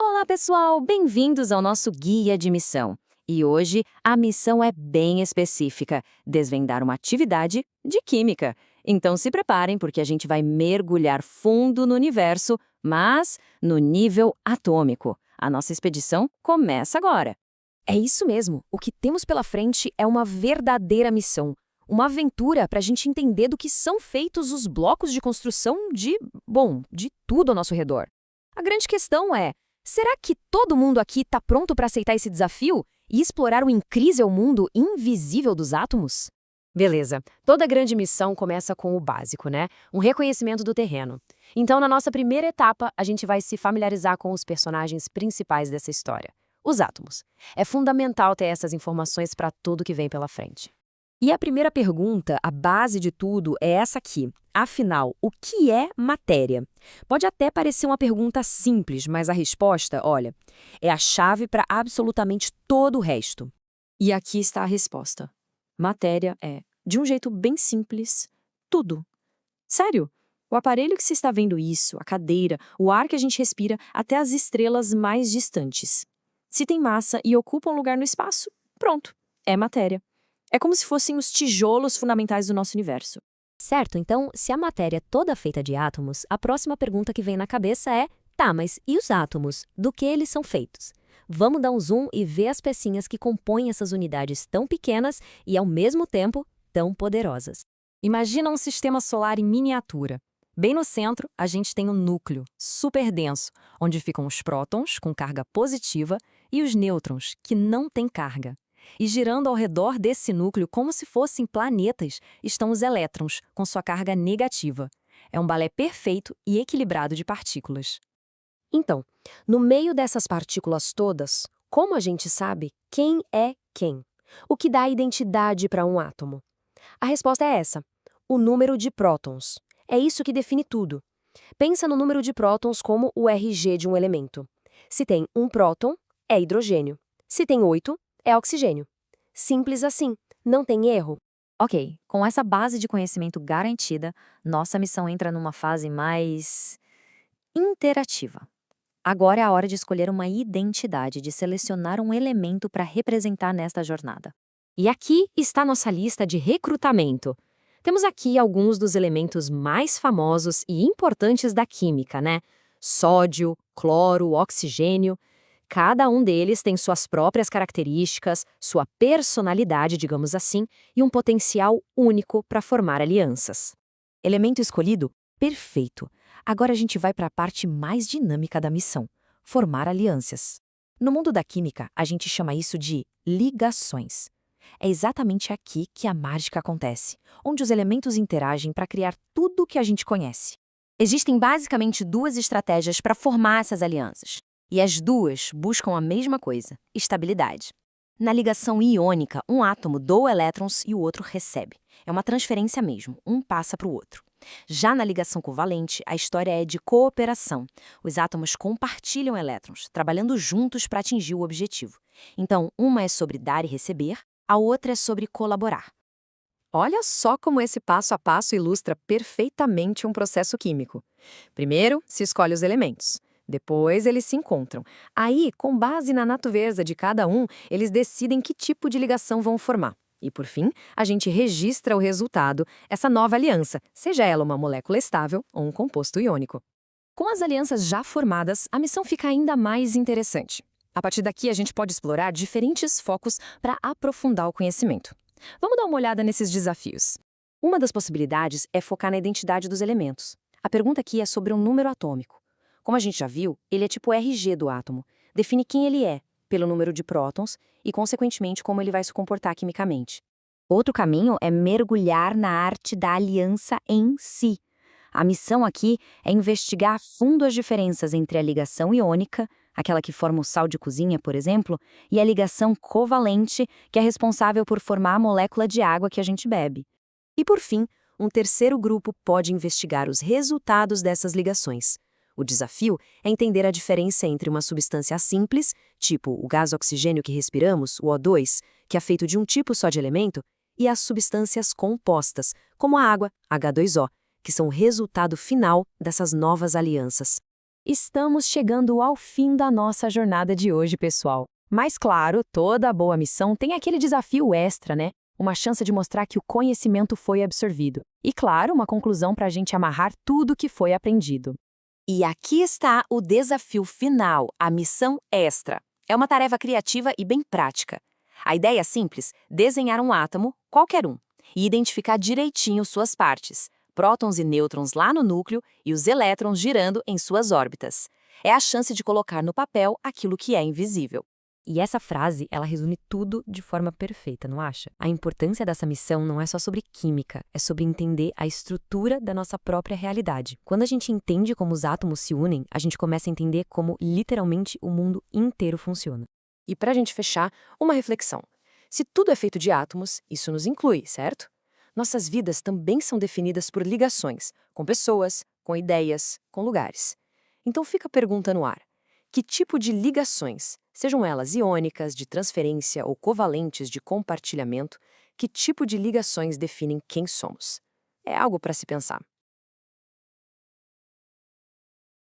Olá, pessoal! Bem-vindos ao nosso guia de missão. E hoje a missão é bem específica: desvendar uma atividade de química. Então se preparem, porque a gente vai mergulhar fundo no universo, mas no nível atômico. A nossa expedição começa agora. É isso mesmo. O que temos pela frente é uma verdadeira missão. Uma aventura para a gente entender do que são feitos os blocos de construção de tudo ao nosso redor. A grande questão é, será que todo mundo aqui está pronto para aceitar esse desafio e explorar o incrível mundo invisível dos átomos? Beleza. Toda grande missão começa com o básico, né? Um reconhecimento do terreno. Então, na nossa primeira etapa, a gente vai se familiarizar com os personagens principais dessa história, os átomos. É fundamental ter essas informações para tudo que vem pela frente. E a primeira pergunta, a base de tudo, é essa aqui. Afinal, o que é matéria? Pode até parecer uma pergunta simples, mas a resposta, olha, é a chave para absolutamente todo o resto. E aqui está a resposta. Matéria é, de um jeito bem simples, tudo. Sério, o aparelho que você está vendo isso, a cadeira, o ar que a gente respira, até as estrelas mais distantes. Se tem massa e ocupa um lugar no espaço, pronto, é matéria. É como se fossem os tijolos fundamentais do nosso universo. Certo, então, se a matéria é toda feita de átomos, a próxima pergunta que vem na cabeça é, tá, mas e os átomos? Do que eles são feitos? Vamos dar um zoom e ver as pecinhas que compõem essas unidades tão pequenas e, ao mesmo tempo, tão poderosas. Imagina um sistema solar em miniatura. Bem no centro, a gente tem um núcleo, super denso, onde ficam os prótons, com carga positiva, e os nêutrons, que não têm carga. E girando ao redor desse núcleo, como se fossem planetas, estão os elétrons, com sua carga negativa. É um balé perfeito e equilibrado de partículas. Então, no meio dessas partículas todas, como a gente sabe quem é quem? O que dá identidade para um átomo? A resposta é essa: o número de prótons. É isso que define tudo. Pensa no número de prótons como o RG de um elemento. Se tem um próton, é hidrogênio. Se tem 8, é oxigênio. Simples assim, não tem erro. Ok, com essa base de conhecimento garantida, nossa missão entra numa fase mais interativa. Agora é a hora de escolher uma identidade, de selecionar um elemento para representar nesta jornada. E aqui está nossa lista de recrutamento. Temos aqui alguns dos elementos mais famosos e importantes da química, né? Sódio, cloro, oxigênio. Cada um deles tem suas próprias características, sua personalidade, digamos assim, e um potencial único para formar alianças. Elemento escolhido? Perfeito. Agora a gente vai para a parte mais dinâmica da missão: formar alianças. No mundo da química, a gente chama isso de ligações. É exatamente aqui que a mágica acontece, onde os elementos interagem para criar tudo o que a gente conhece. Existem basicamente duas estratégias para formar essas alianças. E as duas buscam a mesma coisa: estabilidade. Na ligação iônica, um átomo doa elétrons e o outro recebe. É uma transferência mesmo, um passa para o outro. Já na ligação covalente, a história é de cooperação. Os átomos compartilham elétrons, trabalhando juntos para atingir o objetivo. Então, uma é sobre dar e receber, a outra é sobre colaborar. Olha só como esse passo a passo ilustra perfeitamente um processo químico. Primeiro, se escolhe os elementos. Depois, eles se encontram. Aí, com base na natureza de cada um, eles decidem que tipo de ligação vão formar. E, por fim, a gente registra o resultado, essa nova aliança, seja ela uma molécula estável ou um composto iônico. Com as alianças já formadas, a missão fica ainda mais interessante. A partir daqui, a gente pode explorar diferentes focos para aprofundar o conhecimento. Vamos dar uma olhada nesses desafios. Uma das possibilidades é focar na identidade dos elementos. A pergunta aqui é sobre um número atômico. Como a gente já viu, ele é tipo RG do átomo. Define quem ele é, pelo número de prótons e, consequentemente, como ele vai se comportar quimicamente. Outro caminho é mergulhar na arte da aliança em si. A missão aqui é investigar a fundo as diferenças entre a ligação iônica, aquela que forma o sal de cozinha, por exemplo, e a ligação covalente, que é responsável por formar a molécula de água que a gente bebe. E, por fim, um terceiro grupo pode investigar os resultados dessas ligações. O desafio é entender a diferença entre uma substância simples, tipo o gás oxigênio que respiramos, o O2, que é feito de um tipo só de elemento, e as substâncias compostas, como a água, H2O, que são o resultado final dessas novas alianças. Estamos chegando ao fim da nossa jornada de hoje, pessoal. Mas claro, toda boa missão tem aquele desafio extra, né? Uma chance de mostrar que o conhecimento foi absorvido. E claro, uma conclusão para a gente amarrar tudo que foi aprendido. E aqui está o desafio final, a missão extra. É uma tarefa criativa e bem prática. A ideia é simples: desenhar um átomo, qualquer um, e identificar direitinho suas partes, prótons e nêutrons lá no núcleo e os elétrons girando em suas órbitas. É a chance de colocar no papel aquilo que é invisível. E essa frase, ela resume tudo de forma perfeita, não acha? A importância dessa missão não é só sobre química, é sobre entender a estrutura da nossa própria realidade. Quando a gente entende como os átomos se unem, a gente começa a entender como, literalmente, o mundo inteiro funciona. E para a gente fechar, uma reflexão. Se tudo é feito de átomos, isso nos inclui, certo? Nossas vidas também são definidas por ligações, com pessoas, com ideias, com lugares. Então fica a pergunta no ar. Que tipo de ligações, sejam elas iônicas, de transferência ou covalentes de compartilhamento, que tipo de ligações definem quem somos? É algo para se pensar.